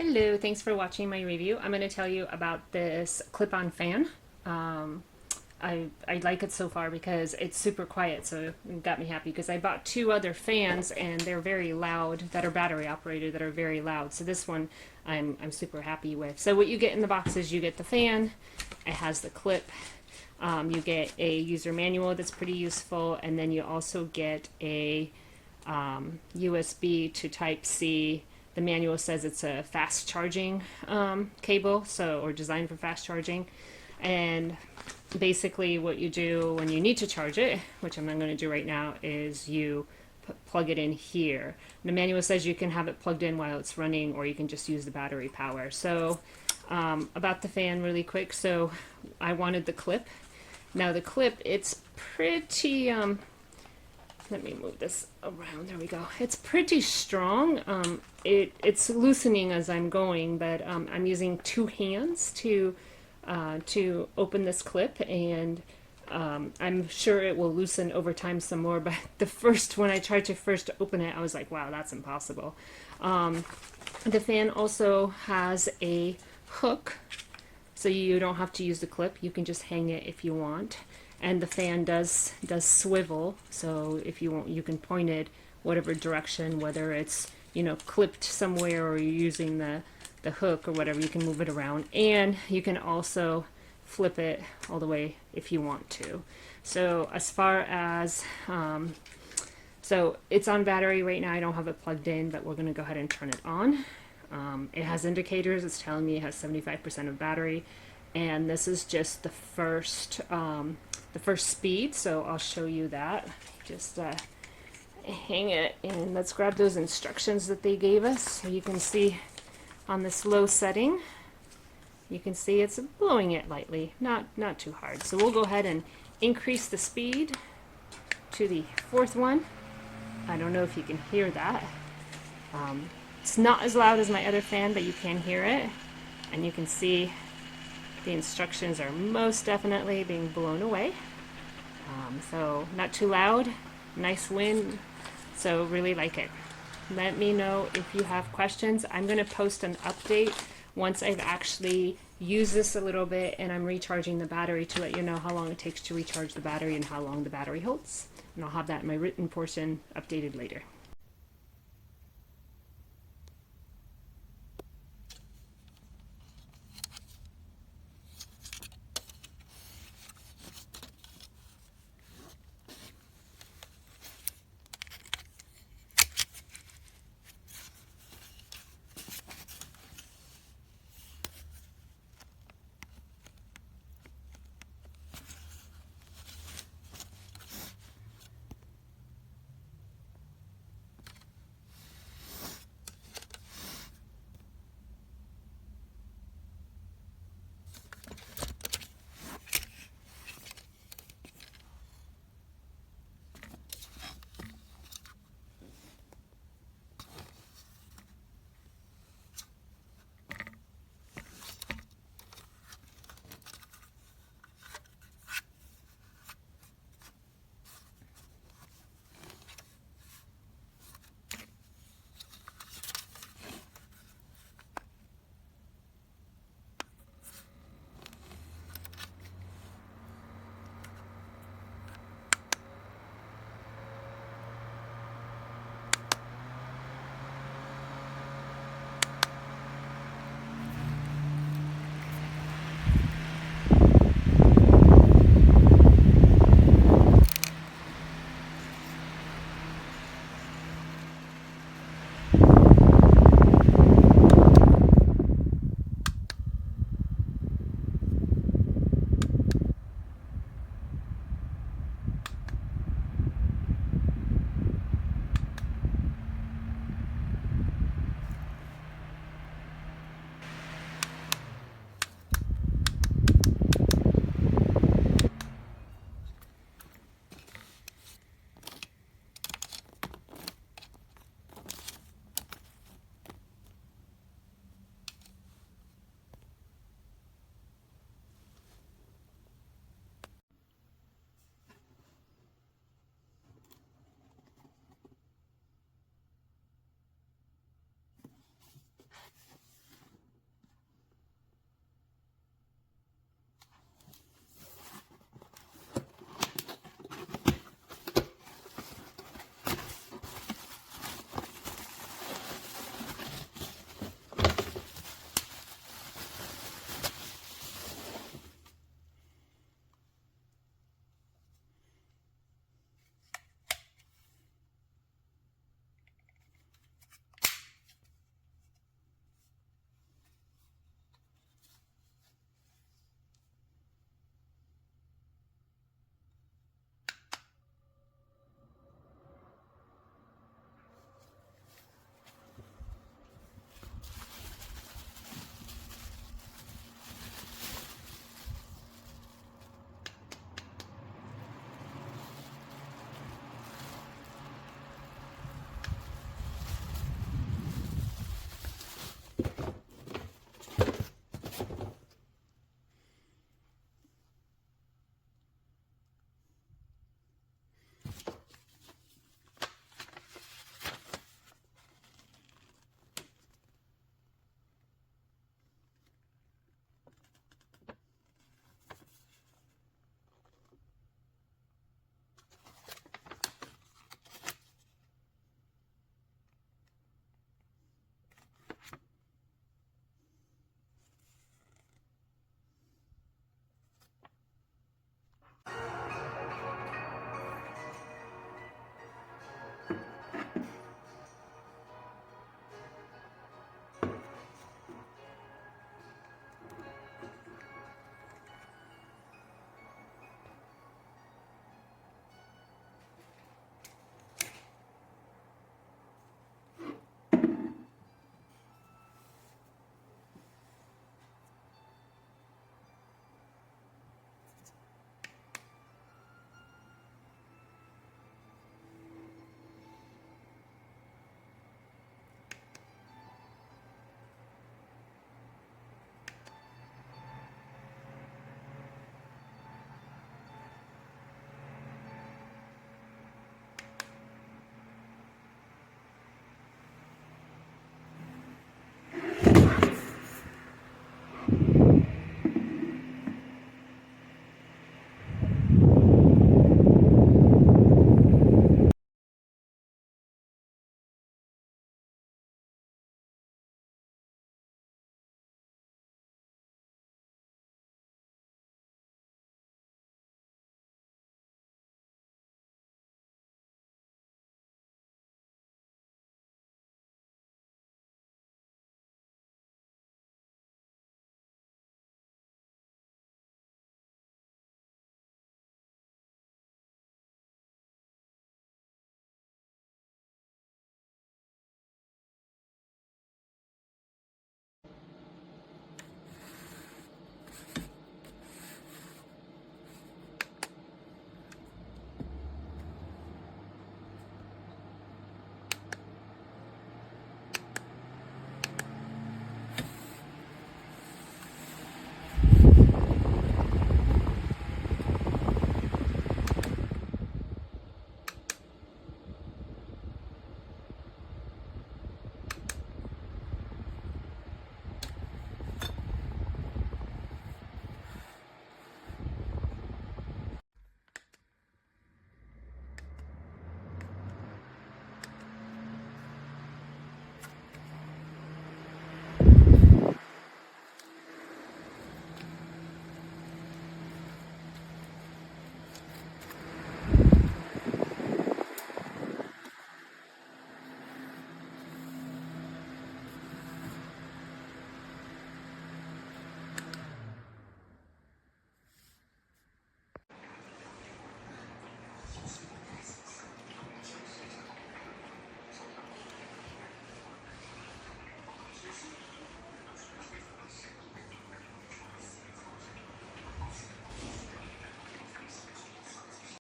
Hello, thanks for watching my review. I'm going to tell you about this clip-on fan. I like it so far because it's super quiet, so it got me happy because I bought two other fans and they're very loud, that are battery operated, that are very loud. So this one I'm super happy with. So what you get in the box is you get the fan, it has the clip, you get a user manual that's pretty useful, and then you also get a USB to Type-C. The manual says it's a fast charging cable, or designed for fast charging. And basically what you do when you need to charge it, which I'm not going to do right now, is you plug it in here. The manual says you can have it plugged in while it's running, or you can just use the battery power. So about the fan really quick, so I wanted the clip. Now the clip, it's pretty let me move this around. There we go. It's pretty strong. It's loosening as I'm going, but I'm using two hands to open this clip, and I'm sure it will loosen over time some more. But when I tried to first open it, I was like, wow, that's impossible. The fan also has a hook, so you don't have to use the clip. You can just hang it if you want. And the fan does swivel, so if you want, you can point it whatever direction, whether it's clipped somewhere or you're using the hook or whatever. You can move it around, and you can also flip it all the way if you want to. So as far as so it's on battery right now. I don't have it plugged in, but we're going to go ahead and turn it on. It has indicators. It's telling me it has 75% of battery, and this is just the first speed, so I'll show you that. Just hang it, and let's grab those instructions that they gave us. So you can see on this low setting, you can see it's blowing it lightly, not too hard. So we'll go ahead and increase the speed to the fourth one. I don't know if you can hear that. It's not as loud as my other fan, but you can hear it, and you can see the instructions are most definitely being blown away. So not too loud, nice wind, so really like it. Let me know if you have questions. I'm going to post an update once I've actually used this a little bit and I'm recharging the battery, to let you know how long it takes to recharge the battery and how long the battery holds. And I'll have that in my written portion updated later.